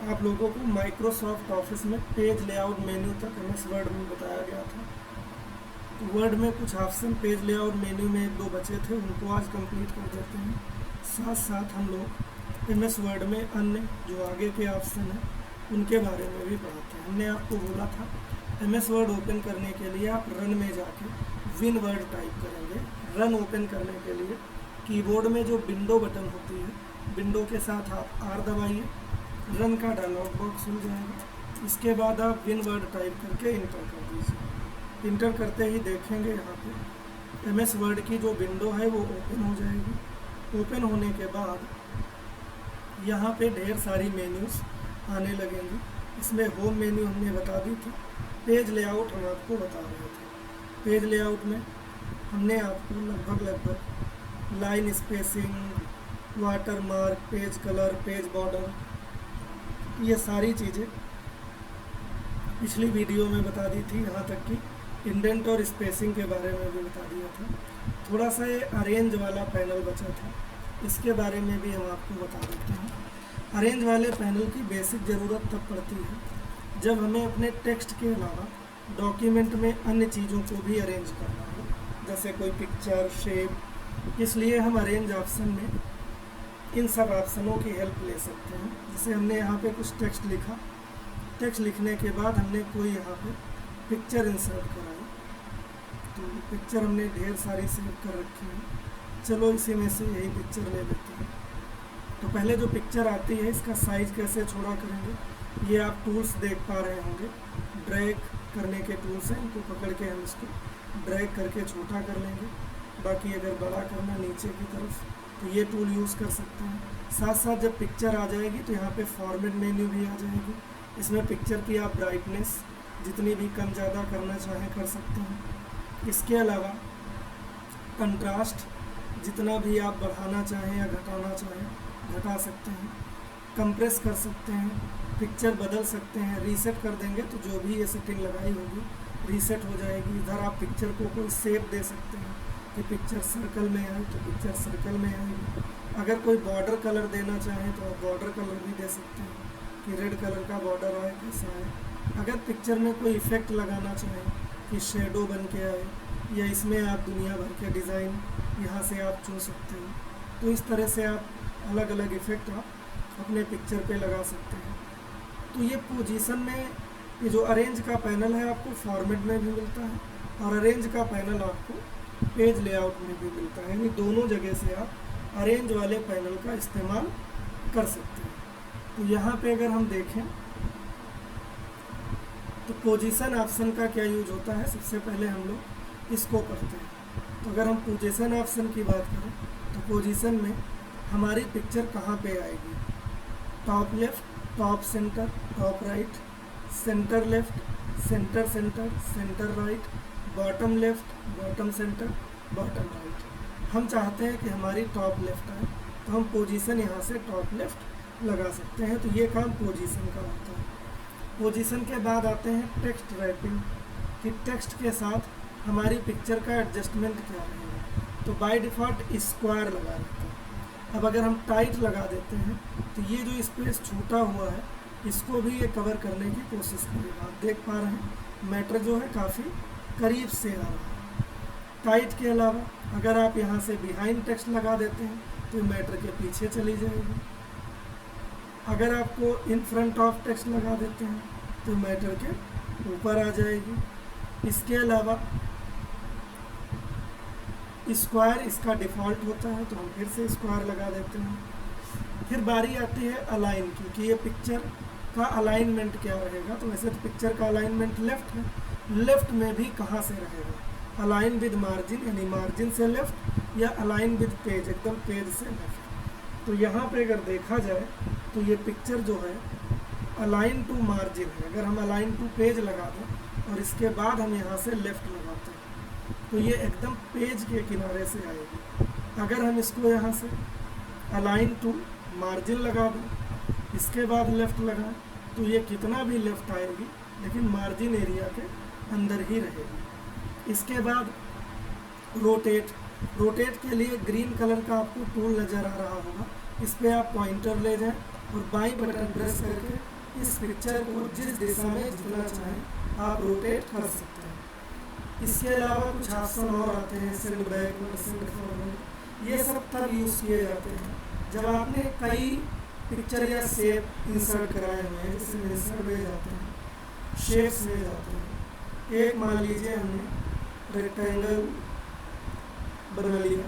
आप लोगों को माइक्रोसॉफ्ट ऑफिस में पेज लेआउट मेन्यू तक एमएस वर्ड में बताया गया था। तो वर्ड में कुछ ऑप्शन पेज लेआउट मेन्यू में एक दो बचे थे, उनको आज कंप्लीट कर देते हैं। साथ साथ हम लोग एमएस वर्ड में अन्य जो आगे के ऑप्शन हैं उनके बारे में भी पढ़ाते हैं। हमने आपको बोला था एमएस वर्ड ओपन करने के लिए आप रन में जाके विन वर्ड टाइप करेंगे। रन ओपन करने के लिए कीबोर्ड में जो विंडो बटन होती है, विंडो के साथ आप आर दबाइए, रन का डायलॉग बॉक्स खुल जाएगा। इसके बाद आप विन वर्ड टाइप करके इंटर कर दीजिए। इंटर करते ही देखेंगे यहाँ पे एमएस वर्ड की जो विंडो है वो ओपन हो जाएगी। ओपन होने के बाद यहाँ पे ढेर सारी मेन्यूज़ आने लगेंगी। इसमें होम मेन्यू हमने बता दी थी, पेज लेआउट हम आपको बता रहे थे। पेज लेआउट में हमने आपको लगभग line spacing, water mark, page colour, page border, ये सारी चीज़ें पिछली वीडियो में बता दी थी। यहाँ तक कि इंडेंट और स्पेसिंग के बारे में भी बता दिया था। थोड़ा सा ये अरेंज वाला पैनल बचा था, इसके बारे में भी हम आपको बता देते हैं। अरेंज वाले पैनल की बेसिक ज़रूरत तब पड़ती है जब हमें अपने टेक्स्ट के अलावा डॉक्यूमेंट में अन्य चीज़ों को भी अरेंज करना हो, जैसे कोई पिक्चर, शेप। इसलिए हम अरेंज ऑप्शन में इन सब ऑप्शनों की हेल्प ले सकते हैं। जैसे हमने यहाँ पे कुछ टेक्स्ट लिखा, टेक्स्ट लिखने के बाद हमने कोई यहाँ पे पिक्चर इंसर्ट कराई, तो पिक्चर हमने ढेर सारी सेव कर रखी है। चलो इसी में से यही पिक्चर ले लेते हैं। तो पहले जो पिक्चर आती है इसका साइज़ कैसे छोटा करेंगे, ये आप टूल्स देख पा रहे होंगे। ड्रैग करने के टूल्स हैं, इनको पकड़ के हम इसको ड्रैग करके छोटा कर लेंगे। बाकी अगर बड़ा करना नीचे की तरफ तो ये टूल यूज़ कर सकते हैं। साथ साथ जब पिक्चर आ जाएगी तो यहाँ पे फॉर्मेट मेन्यू भी आ जाएगी। इसमें पिक्चर की आप ब्राइटनेस जितनी भी कम ज़्यादा करना चाहें कर सकते हैं। इसके अलावा कंट्रास्ट जितना भी आप बढ़ाना चाहें या घटाना चाहें घटा सकते हैं। कंप्रेस कर सकते हैं, पिक्चर बदल सकते हैं। रीसेट कर देंगे तो जो भी ये सेटिंग लगाई होगी रीसेट हो जाएगी। इधर आप पिक्चर को कोई शेप दे सकते हैं कि पिक्चर सर्कल में आए तो पिक्चर सर्कल में आएगी। अगर कोई बॉर्डर कलर देना चाहें तो आप बॉर्डर कलर भी दे सकते हैं कि रेड कलर का बॉर्डर आए, कैसा आए। अगर पिक्चर में कोई इफ़ेक्ट लगाना चाहें कि शेडो बन के आए, या इसमें आप दुनिया भर के डिज़ाइन यहाँ से आप चुन सकते हैं। तो इस तरह से आप अलग अलग इफ़ेक्ट आप अपने पिक्चर पे लगा सकते हैं। तो ये पोजीशन में ये जो अरेंज का पैनल है आपको फॉर्मेट में भी मिलता है, और अरेंज का पैनल आपको पेज लेआउट में भी मिलता है। यानी दोनों जगह से आप अरेंज वाले पैनल का इस्तेमाल कर सकते हैं। तो यहाँ पे अगर हम देखें तो पोजीशन ऑप्शन का क्या यूज होता है, सबसे पहले हम लोग इसको पढ़ते हैं। तो अगर हम पोजीशन ऑप्शन की बात करें तो पोजीशन में हमारी पिक्चर कहाँ पे आएगी, top left, top centre, top right, centre left, centre centre, centre right, bottom left, bottom centre, bottom right. हम चाहते हैं कि हमारी टॉप लेफ्ट आए तो हम पोजीशन यहाँ से टॉप लेफ्ट लगा सकते हैं। तो ये काम पोजीशन का होता है। पोजीशन के बाद आते हैं टेक्स्ट रैपिंग, कि टेक्स्ट के साथ हमारी पिक्चर का एडजस्टमेंट क्या रहेगा। तो बाय डिफ़ॉल्ट स्क्वायर लगा रहता है। अब अगर हम टाइट लगा देते हैं तो ये जो स्पेस छूटा हुआ है इसको भी ये कवर करने की कोशिश करेगा। आप देख पा रहे हैं मैटर जो है काफ़ी करीब से आ रहा है। टाइट के अलावा अगर आप यहाँ से बिहाइंड टेक्स्ट लगा देते हैं तो मैटर के पीछे चली जाएगी। अगर आपको इन फ्रंट ऑफ टेक्स्ट लगा देते हैं तो मैटर के ऊपर आ जाएगी। इसके अलावा स्क्वायर इसका डिफ़ॉल्ट होता है तो हम फिर से स्क्वायर लगा देते हैं। फिर बारी आती है अलाइन की, कि ये पिक्चर का अलाइनमेंट क्या रहेगा। तो वैसे तो पिक्चर का अलाइनमेंट लेफ़्ट है, लेफ़्ट में भी कहाँ से रहेगा, अलाइन विद मार्जिन यानी मार्जिन से लेफ़्ट, या अलाइन विद पेज एकदम पेज से लेफ़्ट। तो यहाँ पे अगर देखा जाए तो ये पिक्चर जो है अलाइन टू मार्जिन है। अगर हम अलाइन टू पेज लगा दें और इसके बाद हम यहाँ से लेफ़्ट लगाते हैं तो ये एकदम पेज के किनारे से आएगी। अगर हम इसको यहाँ से अलाइन टू मार्जिन लगा दें, इसके बाद लेफ़्ट लगाएं तो ये कितना भी लेफ़्ट आएगी लेकिन मार्जिन एरिया के अंदर ही रहेगी। इसके बाद रोटेट, रोटेट के लिए ग्रीन कलर का आपको टूल नज़र आ रहा होगा, इस पर आप पॉइंटर ले जाएं और बाईं बटन प्रेस करके इस पिक्चर को जिस दिशा में जितना चाहें आप रोटेट कर सकते हैं। इसके अलावा कुछ ऑप्शन और आते हैं, सेंड बैकवर्ड, सेंड फॉरवर्ड। ये सब तब यूज़ किए जाते हैं जब आपने कई पिक्चर या शेप इंसर्ट कराए हुए हैं, जिसमें इंसर्ट में जाते हैं, शेप्स में जाते हैं। एक मान लीजिए हमने रेक्टेंगल बना लिया,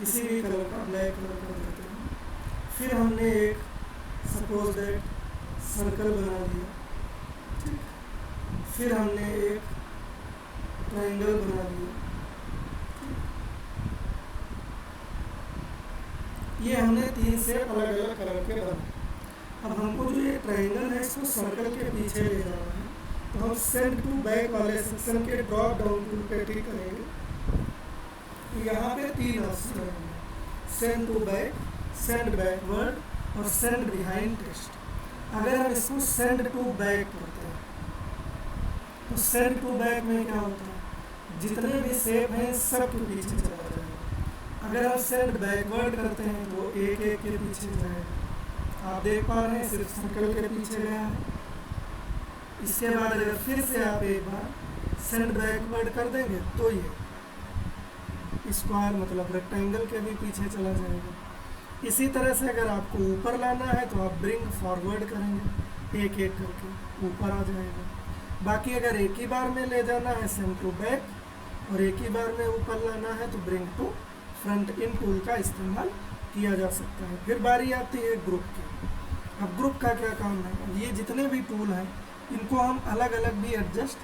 किसी भी कलर का, ब्लैक कलर का देते हैं। फिर हमने एक सपोज दैट सर्कल बना लिया, ठीक। फिर हमने एक ट्रायंगल बना लिया, ये हमने 3 शेप अलग अलग कलर के बनाए। अब हमको जो ये ट्रायंगल है इसको सर्कल के पीछे ले जाना है, तो हम सेंड टू बैक वाले सेक्शन के ड्रॉप डाउन टूल पे क्लिक करेंगे। तो यहाँ पे 3 ऑप्शन है, send to back, send backward और सेंड बिहाइंड टेक्स्ट। अगर हम इसको सेंड टू बैक करते हैं तो सेंड टू बैक में क्या होता है, जितने भी शेप हैं सब के पीछे चला जाएगा। अगर हम सेंड बैकवर्ड करते हैं तो एक एक के पीछे जाएगा। आप देख पा रहे हैं सिर्फ सर्कल के पीछे गया है। इसके बाद अगर फिर से आप एक बार सेंड बैकवर्ड कर देंगे तो ये स्क्वायर मतलब रेक्टेंगल के भी पीछे चला जाएगा। इसी तरह से अगर आपको ऊपर लाना है तो आप ब्रिंग फॉरवर्ड करेंगे, एक एक करके ऊपर आ जाएगा। बाकी अगर एक ही बार में ले जाना है सेंड टू बैक और एक ही बार में ऊपर लाना है तो ब्रिंग टू फ्रंट, इन टूल का इस्तेमाल किया जा सकता है। फिर बारी आती है ग्रुप की। अब ग्रुप का क्या काम है, ये जितने भी टूल हैं इनको हम अलग अलग भी एडजस्ट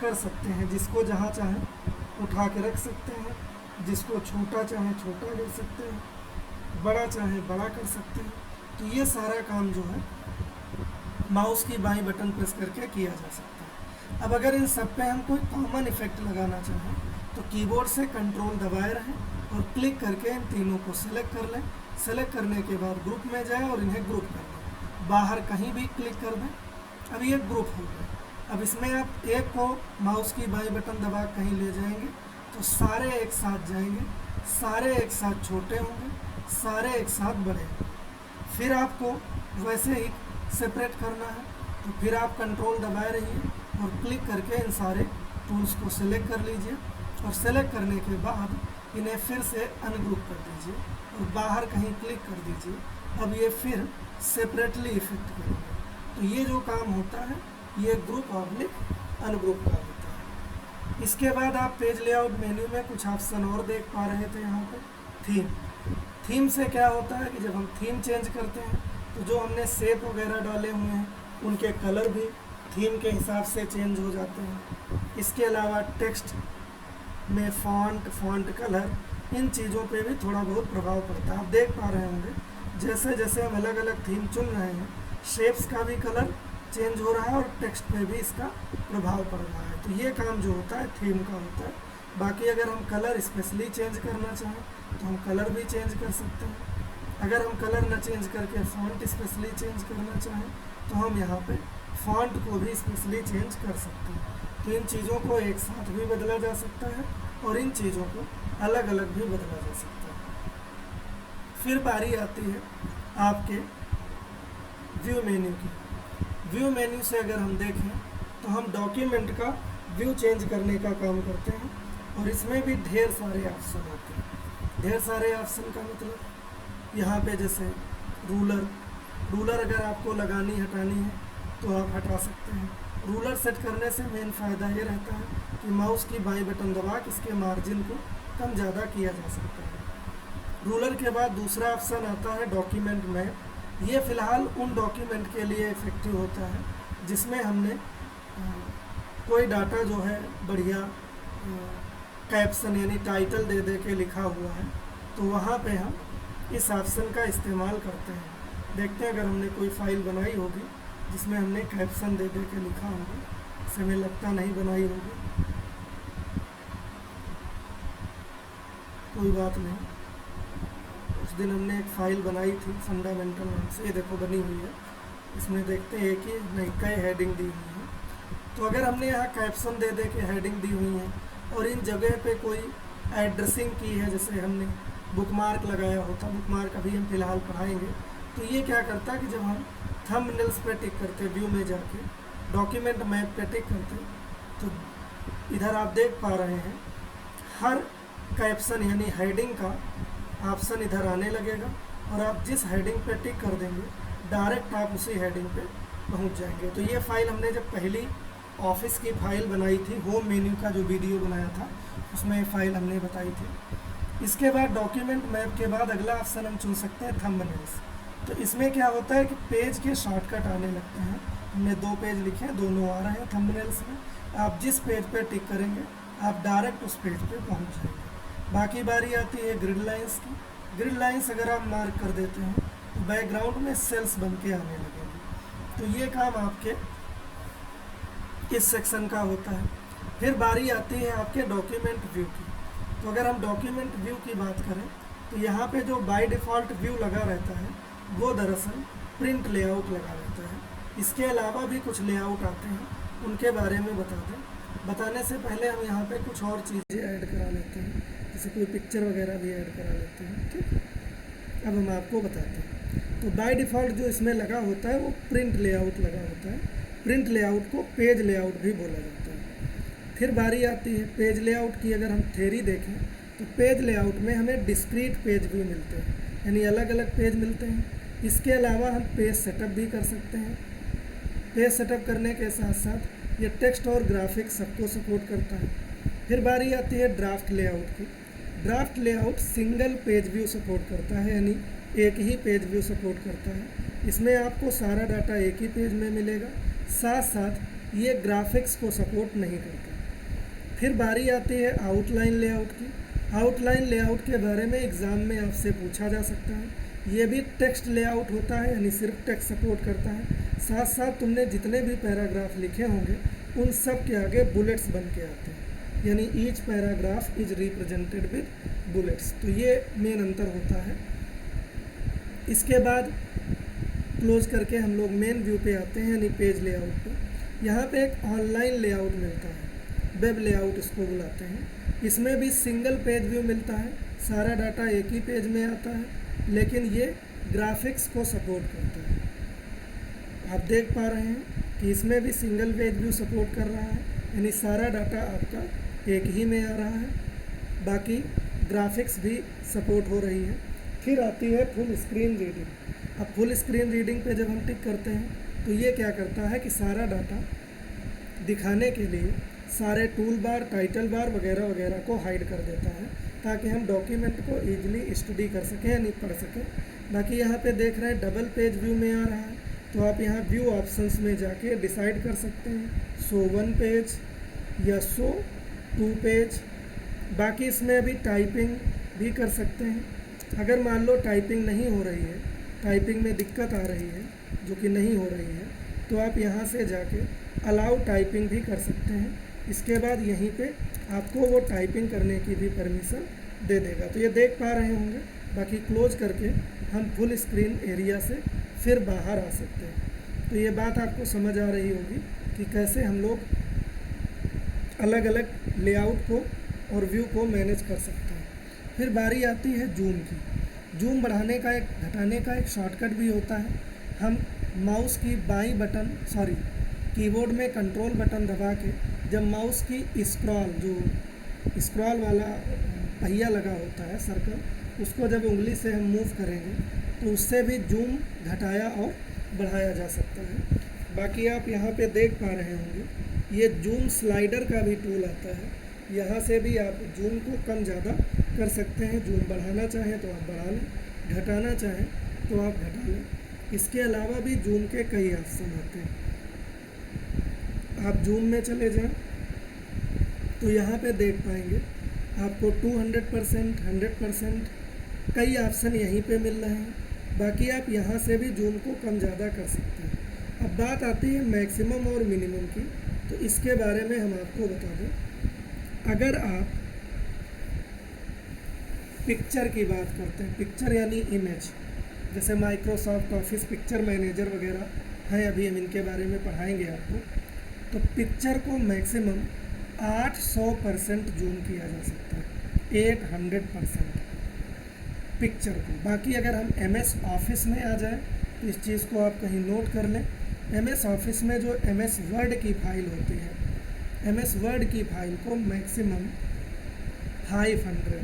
कर सकते हैं, जिसको जहाँ चाहें उठा के रख सकते हैं, जिसको छोटा चाहें छोटा कर सकते हैं, बड़ा चाहें बड़ा कर सकते हैं। तो ये सारा काम जो है माउस की बाईं बटन प्रेस करके किया जा सकता है। अब अगर इन सब पे हम कोई कॉमन इफेक्ट लगाना चाहें तो कीबोर्ड से कंट्रोल दबाए रहें और क्लिक करके इन तीनों को सिलेक्ट कर लें। सेलेक्ट करने के बाद ग्रुप में जाएं और इन्हें ग्रुप कर दें। बाहर कहीं भी क्लिक कर दें। अब ये ग्रुप हो गया। अब इसमें आप एक को माउस की बाईं बटन दबा कहीं ले जाएंगे तो सारे एक साथ जाएंगे, सारे एक साथ छोटे होंगे, सारे एक साथ बड़े। फिर आपको वैसे ही सेपरेट करना है तो फिर आप कंट्रोल दबाए रहिए और क्लिक करके इन सारे टूल्स को सिलेक्ट कर लीजिए और सेलेक्ट करने के बाद इन्हें फिर से अनग्रुप कर दीजिए और बाहर कहीं क्लिक कर दीजिए। अब ये फिर सेपरेटली इफेक्ट करेंगे। तो ये जो काम होता है ये ग्रुप ऑब्लिक अनग्रुप का होता है। इसके बाद आप पेज लेआउट मेन्यू में कुछ ऑप्शन और देख पा रहे थे यहाँ पे। थीम से क्या होता है कि जब हम थीम चेंज करते हैं तो जो हमने शेप वगैरह डाले हुए हैं उनके कलर भी थीम के हिसाब से चेंज हो जाते हैं। इसके अलावा टेक्स्ट में फॉन्ट कलर, इन चीज़ों पे भी थोड़ा बहुत प्रभाव पड़ता है। आप देख पा रहे होंगे जैसे जैसे हम अलग अलग थीम चुन रहे हैं शेप्स का भी कलर चेंज हो रहा है और टेक्स्ट पे भी इसका प्रभाव पड़ रहा है। तो ये काम जो होता है थीम का होता है। बाकी अगर हम कलर स्पेशली चेंज करना चाहें तो हम कलर भी चेंज कर सकते हैं। अगर हम कलर न चेंज करके फॉन्ट स्पेशली चेंज करना चाहें तो हम यहाँ पे फॉन्ट को भी स्पेशली चेंज कर सकते हैं। तो इन चीज़ों को एक साथ भी बदला जा सकता है और इन चीज़ों को अलग अलग भी बदला जा सकता है। फिर बारी आती है आपके व्यू मेन्यू की। व्यू मेन्यू से अगर हम देखें तो हम डॉक्यूमेंट का व्यू चेंज करने का काम करते हैं और इसमें भी ढेर सारे ऑप्शन होते हैं। ढेर सारे ऑप्शन का मतलब यहाँ पे जैसे रूलर अगर आपको लगानी हटानी है तो आप हटा सकते हैं। रूलर सेट करने से मेन फ़ायदा ये रहता है कि माउस की बाईं बटन दबा के इसके मार्जिन को कम ज़्यादा किया जा सकता है। रूलर के बाद दूसरा ऑप्शन आता है डॉक्यूमेंट मैप। ये फ़िलहाल उन डॉक्यूमेंट के लिए इफ़ेक्टिव होता है जिसमें हमने कोई डाटा जो है बढ़िया कैप्शन यानी टाइटल दे दे के लिखा हुआ है तो वहाँ पे हम इस ऑप्शन का इस्तेमाल करते हैं। देखते हैं अगर हमने कोई फ़ाइल बनाई होगी जिसमें हमने कैप्शन दे दे के लिखा होगा, इसे हमें लगता नहीं बनाई होगी, कोई बात नहीं। उस दिन हमने एक फ़ाइल बनाई थी फंडामेंटल नाम से, ये देखो बनी हुई है। इसमें देखते हैं कि नहीं कई हेडिंग दी हुई है। तो अगर हमने यहाँ कैप्शन दे दे के हेडिंग दी हुई है और इन जगह पे कोई एड्रेसिंग की है, जैसे हमने बुकमार्क लगाया होता, बुकमार्क अभी हम फ़िलहाल पढ़ाएंगे, तो ये क्या करता है कि जब हम थंबनेल्स पे टिक करते, व्यू में जाके डॉक्यूमेंट मैप पे टिक करते, तो इधर आप देख पा रहे हैं हर कैप्शन यानी हेडिंग का ऑप्शन इधर आने लगेगा, और आप जिस हेडिंग पे टिक कर देंगे डायरेक्ट आप उसी हेडिंग पे पहुंच जाएंगे। तो ये फाइल हमने जब पहली ऑफिस की फाइल बनाई थी, होम मेन्यू का जो वीडियो बनाया था उसमें ये फाइल हमने बताई थी। इसके बाद डॉक्यूमेंट मैप के बाद अगला ऑप्शन हम चुन सकते हैं थंबनेल्स। तो इसमें क्या होता है कि पेज के शॉर्टकट आने लगते हैं। हमने 2 पेज लिखे हैं, दोनों आ रहे हैं थंबनेल्स में। आप जिस पेज पे टिक करेंगे आप डायरेक्ट उस पेज पे पहुंच जाएंगे। बाकी बारी आती है ग्रिड लाइंस की। ग्रिड लाइंस अगर आप मार्क कर देते हैं तो बैकग्राउंड में सेल्स बन के आने लगेंगे। तो ये काम आपके इस सेक्शन का होता है। फिर बारी आती है आपके डॉक्यूमेंट व्यू की। तो अगर हम डॉक्यूमेंट व्यू की बात करें तो यहाँ पे जो बाय डिफ़ॉल्ट व्यू लगा रहता है वो दरअसल प्रिंट लेआउट लगा रहता है। इसके अलावा भी कुछ लेआउट आते हैं, उनके बारे में बता दें। बताने से पहले हम यहाँ पे कुछ और चीज़ें ऐड करा लेते हैं, जैसे कोई पिक्चर वगैरह भी ऐड करा लेते हैं। ठीक है, अब हम आपको बताते हैं। तो बाय डिफ़ॉल्ट जो इसमें लगा होता है वो प्रिंट लेआउट लगा होता है। प्रिंट लेआउट को पेज लेआउट भी बोला जाता है। फिर बारी आती है पेज लेआउट की। अगर हम थ्योरी देखें तो पेज लेआउट में हमें डिस्क्रीट पेज भी मिलते हैं, यानी अलग अलग पेज मिलते हैं। इसके अलावा हम पेज सेटअप भी कर सकते हैं। पेज सेटअप करने के साथ साथ ये टेक्स्ट और ग्राफिक्स सबको सपोर्ट करता है। फिर बारी आती है ड्राफ्ट लेआउट की। Draft layout single page view support करता है, यानी एक ही पेज व्यू सपोर्ट करता है। इसमें आपको सारा डाटा एक ही पेज में मिलेगा, साथ साथ ये ग्राफिक्स को सपोर्ट नहीं करता। फिर बारी आती है आउटलाइन लेआउट की। आउटलाइन लेआउट के बारे में एग्ज़ाम में आपसे पूछा जा सकता है। ये भी टेक्स्ट लेआउट होता है, यानी सिर्फ टेक्स्ट सपोर्ट करता है। साथ साथ तुमने जितने भी पैराग्राफ लिखे होंगे उन सब के आगे बुलेट्स बन के आते हैं, यानी each paragraph is represented with bullets. तो ये मेन अंतर होता है। इसके बाद क्लोज करके हम लोग मेन व्यू पे आते हैं, यानी पेज लेआउट पे। यहाँ पे एक ऑनलाइन लेआउट मिलता है, वेब लेआउट इसको बुलाते हैं। इसमें भी सिंगल पेज व्यू मिलता है, सारा डाटा एक ही पेज में आता है, लेकिन ये ग्राफिक्स को सपोर्ट करता है। आप देख पा रहे हैं कि इसमें भी सिंगल पेज व्यू सपोर्ट कर रहा है, यानी सारा डाटा आपका एक ही में आ रहा है, बाकी ग्राफिक्स भी सपोर्ट हो रही है। फिर आती है फुल स्क्रीन रीडिंग। अब फुल स्क्रीन रीडिंग पे जब हम टिक करते हैं तो ये क्या करता है कि सारा डाटा दिखाने के लिए सारे टूल बार, टाइटल बार वगैरह वगैरह को हाइड कर देता है, ताकि हम डॉक्यूमेंट को ईजिली स्टडी कर सकें यानी पढ़ सकें। बाकी यहाँ पे देख रहे हैं डबल पेज व्यू में आ रहा है, तो आप यहाँ व्यू ऑप्शंस में जाके डिसाइड कर सकते हैं शो 1 पेज या शो 2 पेज। बाकी इसमें अभी टाइपिंग भी कर सकते हैं। अगर मान लो टाइपिंग नहीं हो रही है, टाइपिंग में दिक्कत आ रही है जो कि नहीं हो रही है, तो आप यहाँ से जाके अलाउ टाइपिंग भी कर सकते हैं। इसके बाद यहीं पे आपको वो टाइपिंग करने की भी परमिशन दे देगा। तो ये देख पा रहे होंगे। बाकी क्लोज करके हम फुल स्क्रीन एरिया से फिर बाहर आ सकते हैं। तो ये बात आपको समझ आ रही होगी कि कैसे हम लोग अलग अलग लेआउट को और व्यू को मैनेज कर सकते हैं। फिर बारी आती है जूम की। जूम बढ़ाने का एक घटाने का एक शॉर्टकट भी होता है। हम माउस की बाईं बटन कीबोर्ड में कंट्रोल बटन दबा के जब माउस की स्क्रॉल वाला पहिया लगा होता है सर्कल, उसको जब उंगली से हम मूव करेंगे तो उससे भी जूम घटाया और बढ़ाया जा सकता है। बाकी आप यहाँ पे देख पा रहे होंगे ये जूम स्लाइडर का भी टूल आता है। यहाँ से भी आप जूम को कम ज़्यादा कर सकते हैं। जूम बढ़ाना चाहें तो आप बढ़ा लें, घटाना चाहें तो आप घटा लें। इसके अलावा भी जूम के कई ऑप्शन आते हैं। आप जूम में चले जाएं तो यहाँ पे देख पाएंगे आपको 200%, 100% कई ऑप्शन यहीं पे मिल रहे हैं। बाकी आप यहाँ से भी जूम को कम ज़्यादा कर सकते हैं। अब बात आती है मैक्सिमम और मिनिमम की, तो इसके बारे में हम आपको बता दें। अगर आप पिक्चर की बात करते हैं, पिक्चर यानी इमेज, जैसे माइक्रोसॉफ्ट ऑफिस पिक्चर मैनेजर वगैरह हैं, अभी हम इनके बारे में पढ़ाएंगे आपको। तो पिक्चर को मैक्सिमम 800% जूम किया जा सकता है, 800% पिक्चर को। बाकी अगर हम MS ऑफिस में आ जाए तो इस चीज़ को आप कहीं नोट कर लें। MS ऑफिस में जो MS वर्ड की फाइल होती है, MS वर्ड की फाइल को मैक्सिमम 500,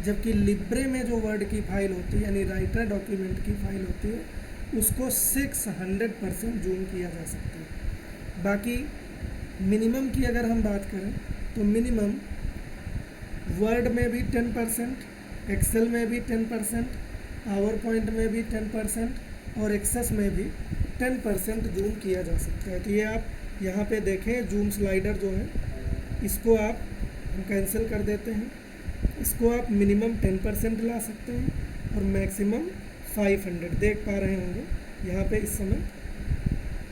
जबकि लिब्रे में जो वर्ड की फाइल होती है यानी राइटर डॉक्यूमेंट की फाइल होती है उसको 600% जूम किया जा सकता है। बाकी मिनिमम की अगर हम बात करें तो मिनिमम वर्ड में भी 10%, एक्सेल में भी 10%, पावर पॉइंट में भी 10% और एक्सेस में भी 10% जूम किया जा सकता है। तो ये आप यहाँ पे देखें, जूम स्लाइडर जो है इसको आप हम कैंसिल कर देते हैं, इसको आप मिनिमम 10% ला सकते हैं और मैक्सिमम 500 देख पा रहे होंगे यहाँ पे इस समय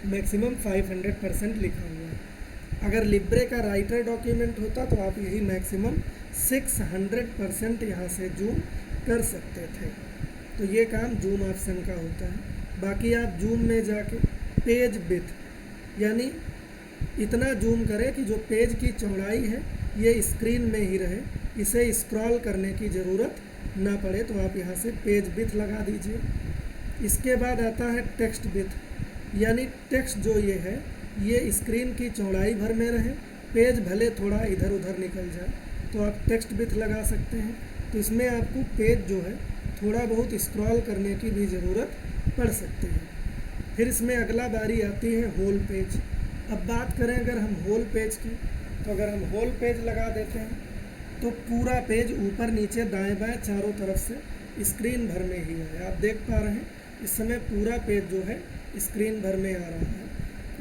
मैक्सिमम 500% लिखा हुआ है। अगर लिब्रे का राइटर डॉक्यूमेंट होता तो आप यही मैक्सिमम 600% यहाँ से जूम कर सकते थे। तो ये काम जूम ऑप्शन का होता है। बाकी आप जूम में जाके पेज विड्थ यानी इतना जूम करें कि जो पेज की चौड़ाई है ये स्क्रीन में ही रहे, इसे स्क्रॉल करने की ज़रूरत ना पड़े, तो आप यहाँ से पेज विड्थ लगा दीजिए। इसके बाद आता है टेक्स्ट विड्थ यानी टेक्स्ट जो ये है ये स्क्रीन की चौड़ाई भर में रहे, पेज भले थोड़ा इधर उधर निकल जाए, तो आप टेक्स्ट विड्थ लगा सकते हैं। तो इसमें आपको पेज जो है थोड़ा बहुत स्क्रॉल करने की भी ज़रूरत पड़ सकती है। फिर इसमें अगला बारी आती है होल पेज। अब बात करें अगर हम होल पेज की, तो अगर हम होल पेज लगा देते हैं तो पूरा पेज ऊपर नीचे दाएं बाएं चारों तरफ से स्क्रीन भर में ही है। आप देख पा रहे हैं इस समय पूरा पेज जो है स्क्रीन भर में आ रहा है।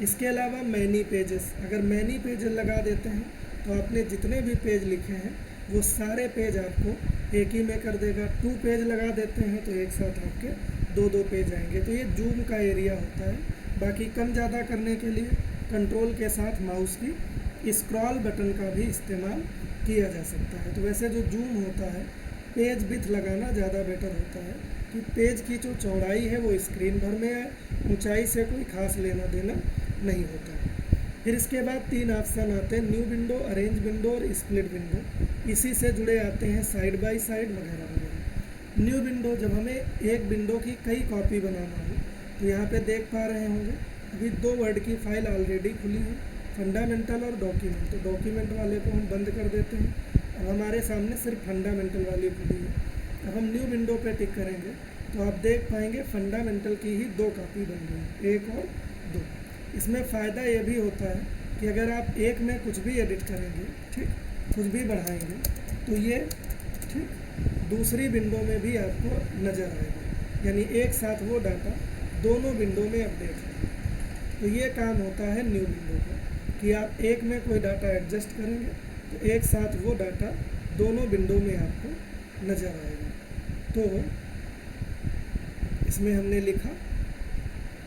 इसके अलावा मैनी पेजेस, अगर मैनी पेजेस लगा देते हैं तो आपने जितने भी पेज लिखे हैं वो सारे पेज आपको एक ही में कर देगा। 2 पेज लगा देते हैं तो एक साथ आपके 2-2 पेज आएंगे। तो ये जूम का एरिया होता है। बाकी कम ज़्यादा करने के लिए कंट्रोल के साथ माउस की स्क्रॉल बटन का भी इस्तेमाल किया जा सकता है। तो वैसे जो जूम होता है पेज विड्थ लगाना ज़्यादा बेटर होता है कि पेज की जो चौड़ाई है वो स्क्रीन भर में आए, ऊंचाई से कोई खास लेना देना नहीं होता है। फिर इसके बाद 3 ऑप्शन आते हैं, न्यू विंडो, अरेंज विंडो और स्प्लिट विंडो। इसी से जुड़े आते हैं साइड बाय साइड वगैरह वगैरह। न्यू विंडो, जब हमें एक विंडो की कई कॉपी बनाना हो तो यहाँ पे देख पा रहे होंगे अभी 2 वर्ड की फाइल ऑलरेडी खुली है, फंडामेंटल और डॉक्यूमेंट। तो डॉक्यूमेंट वाले को हम बंद कर देते हैं। अब हमारे सामने सिर्फ फंडामेंटल वाली खुली है। अब हम न्यू विंडो पे टिक करेंगे तो आप देख पाएंगे फंडामेंटल की ही 2 कॉपी बन गई, 1 और 2। इसमें फ़ायदा ये भी होता है कि अगर आप एक में कुछ भी एडिट करेंगे, ठीक, कुछ भी बढ़ाएंगे तो ये ठीक दूसरी विंडो में भी आपको नज़र आएगा, यानी एक साथ वो डाटा दोनों विंडो में अपडेट है। तो ये काम होता है न्यू विंडो का कि आप एक में कोई डाटा एडजस्ट करेंगे तो एक साथ वो डाटा दोनों विंडो में आपको नज़र आएगा। तो इसमें हमने लिखा,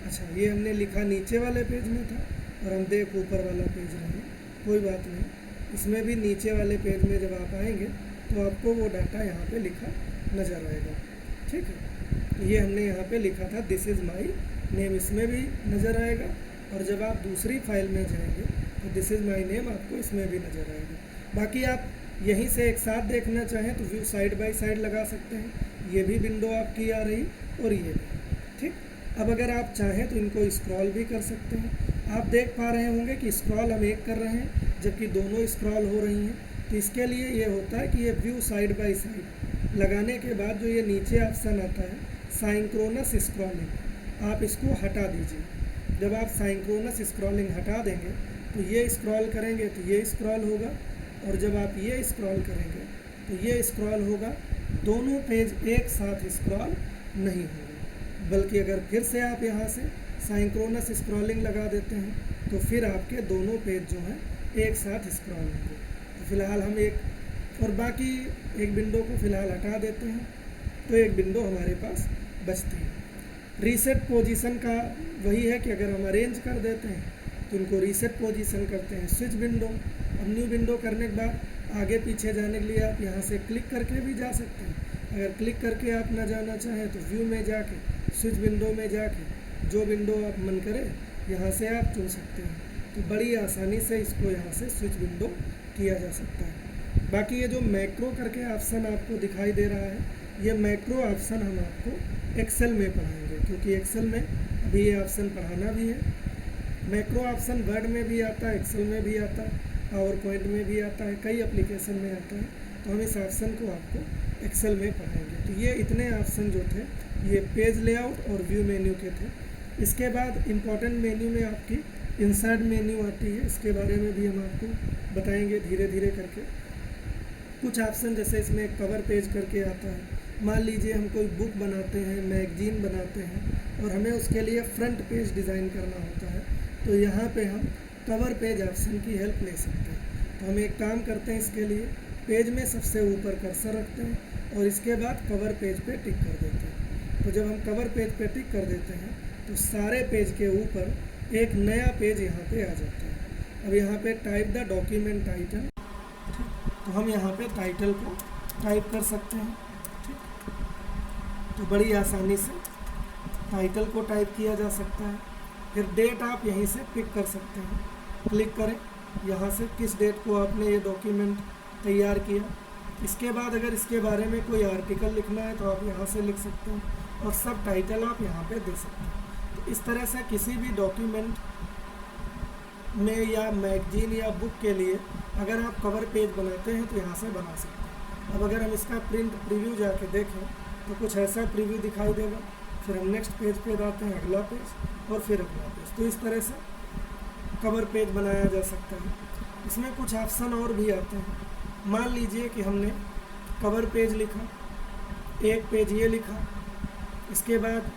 अच्छा ये हमने लिखा नीचे वाले पेज में था और हम देख ऊपर वाला पेज रहे, कोई बात नहीं। इसमें भी नीचे वाले पेज में जब आप आएंगे तो आपको वो डाटा यहाँ पे लिखा नज़र आएगा, ठीक है। तो ये हमने यहाँ पे लिखा था दिस इज़ माई नेम, इसमें भी नज़र आएगा। और जब आप दूसरी फाइल में जाएंगे तो दिस इज़ माई नेम आपको इसमें भी नज़र आएगा। बाकी आप यहीं से एक साथ देखना चाहें तो व्यू साइड बाय साइड लगा सकते हैं, ये भी विंडो आपकी आ रही और ये भी, ठीक। अब अगर आप चाहें तो इनको स्क्रॉल भी कर सकते हैं। आप देख पा रहे होंगे कि स्क्रॉल हम एक कर रहे हैं जबकि दोनों स्क्रॉल हो रही हैं। तो इसके लिए ये होता है कि ये व्यू साइड बाय साइड लगाने के बाद जो ये नीचे ऑप्शन आता है साइंक्रोनस स्क्रॉलिंग, आप इसको हटा दीजिए। जब आप साइंक्रोनस स्क्रॉलिंग हटा देंगे तो ये स्क्रॉल करेंगे तो ये स्क्रॉल होगा, और जब आप ये स्क्रॉल करेंगे तो ये स्क्रॉल होगा। दोनों पेज एक साथ स्क्रॉल नहीं होंगे, बल्कि अगर फिर से आप यहाँ से साइंक्रोनस स्क्रॉलिंग लगा देते हैं तो फिर आपके दोनों पेज जो हैं एक साथ स्क्रॉल होंगे। तो फिलहाल हम एक और बाकी एक विंडो को फ़िलहाल हटा देते हैं तो एक विंडो हमारे पास बचती है। रीसेट पोजीशन का वही है कि अगर हम अरेंज कर देते हैं तो उनको रीसेट पोजीशन करते हैं। स्विच विंडो, अब न्यू विंडो करने के बाद आगे पीछे जाने के लिए आप यहाँ से क्लिक करके भी जा सकते हैं। अगर क्लिक करके आप ना जाना चाहें तो व्यू में जाके स्विच विंडो में जाके जो विंडो आप मन करे यहाँ से आप चुन सकते हैं। तो बड़ी आसानी से इसको यहाँ से स्विच विंडो किया जा सकता है। बाकी ये जो मैक्रो करके ऑप्शन आपको दिखाई दे रहा है, ये मैक्रो ऑप्शन हम आपको एक्सेल में पढ़ाएंगे। क्योंकि एक्सेल में अभी ये ऑप्शन पढ़ाना भी है। मैक्रो ऑप्शन वर्ड में भी आता है, एक्सेल में भी आता है, पावर पॉइंट में भी आता है, कई एप्लीकेशन में आता है। तो हम इस ऑप्शन को आपको एक्सेल में पढ़ाएंगे। तो ये इतने ऑप्शन जो थे ये पेज लेआउट और व्यू मेन्यू के थे। इसके बाद इम्पॉर्टेंट मेन्यू में आपकी इंसर्ट मेन्यू आती है, इसके बारे में भी हम आपको बताएंगे धीरे धीरे करके। कुछ ऑप्शन जैसे इसमें कवर पेज करके आता है। मान लीजिए हम कोई बुक बनाते हैं, मैगजीन बनाते हैं और हमें उसके लिए फ्रंट पेज डिज़ाइन करना होता है, तो यहाँ पे हम कवर पेज ऑप्शन की हेल्प ले सकते हैं। तो हम एक काम करते हैं, इसके लिए पेज में सबसे ऊपर कर्सर रखते हैं और इसके बाद कवर पेज पे टिक कर देते हैं। तो जब हम कवर पेज पे टिक कर देते हैं तो सारे पेज के ऊपर एक नया पेज यहाँ पे आ जाता है। अब यहाँ पे टाइप द डॉक्यूमेंट टाइटल, तो हम यहाँ पे टाइटल को टाइप कर सकते हैं। ठीक, तो बड़ी आसानी से टाइटल को टाइप किया जा सकता है। फिर डेट आप यहीं से पिक कर सकते हैं, क्लिक करें यहाँ से किस डेट को आपने ये डॉक्यूमेंट तैयार किया। इसके बाद अगर इसके बारे में कोई आर्टिकल लिखना है तो आप यहाँ से लिख सकते हैं और सब टाइटल आप यहाँ पे दे सकते हैं। तो इस तरह से किसी भी डॉक्यूमेंट में या मैगजीन या बुक के लिए अगर आप कवर पेज बनाते हैं तो यहाँ से बना सकते हैं। अब अगर हम इसका प्रिंट प्रीव्यू जाके देखें तो कुछ ऐसा प्रीव्यू दिखाई देगा। फिर हम नेक्स्ट पेज पे जाते हैं, अगला पेज और फिर अगला पेज। तो इस तरह से कवर पेज बनाया जा सकता है। इसमें कुछ ऑप्शन और भी आते हैं। मान लीजिए कि हमने कवर पेज लिखा, एक पेज ये लिखा, इसके बाद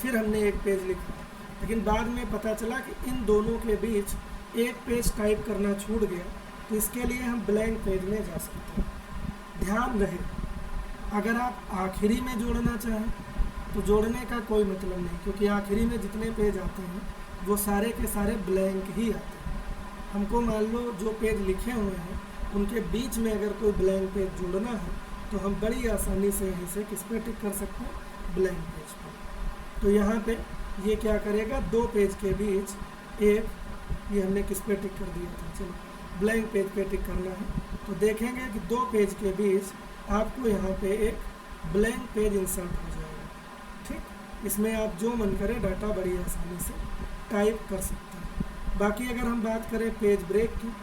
फिर हमने एक पेज लिखा, लेकिन बाद में पता चला कि इन दोनों के बीच एक पेज टाइप करना छूट गया, तो इसके लिए हम ब्लैंक पेज में जा सकते हैं। ध्यान रहे, अगर आप आखिरी में जोड़ना चाहें तो जोड़ने का कोई मतलब नहीं, क्योंकि आखिरी में जितने पेज आते हैं वो सारे के सारे ब्लैंक ही आते हैं। हमको मान लो जो पेज लिखे हुए हैं उनके बीच में अगर कोई ब्लैंक पेज जोड़ना है तो हम बड़ी आसानी से यहीं से किस पे टिक कर सकते हैं, ब्लैंक पेज पर। तो यहाँ पे ये क्या करेगा, दो पेज के बीच एक, ये हमने किस पे टिक कर दिया था, चलो ब्लैंक पेज पे टिक करना है। तो देखेंगे कि दो पेज के बीच आपको यहाँ पे एक ब्लैंक पेज इंसर्ट हो जाएगा। ठीक, इसमें आप जो मन करे डाटा बड़ी आसानी से टाइप कर सकते हैं। बाकी अगर हम बात करें पेज ब्रेक की,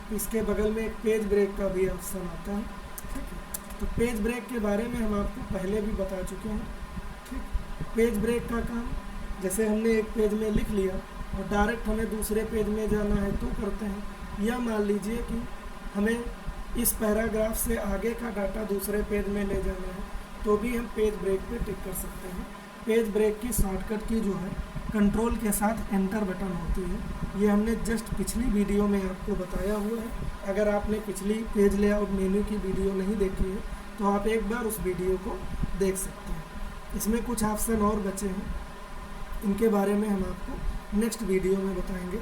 तो इसके बगल में एक पेज ब्रेक का भी ऑप्शन आता है। ठीक है, तो पेज ब्रेक के बारे में हम आपको पहले भी बता चुके हैं। ठीक, पेज ब्रेक का काम जैसे हमने एक पेज में लिख लिया और डायरेक्ट हमें दूसरे पेज में जाना है तो करते हैं, या मान लीजिए कि हमें इस पैराग्राफ से आगे का डाटा दूसरे पेज में ले जाना है तो भी हम पेज ब्रेक पे टिक कर सकते हैं। पेज ब्रेक की शॉर्टकट की जो है कंट्रोल के साथ एंटर बटन होती है। ये हमने जस्ट पिछली वीडियो में आपको बताया हुआ है। अगर आपने पिछली पेज लेआउट मेन्यू की वीडियो नहीं देखी है तो आप एक बार उस वीडियो को देख सकते हैं। इसमें कुछ ऑप्शन और बचे हैं, इनके बारे में हम आपको नेक्स्ट वीडियो में बताएंगे।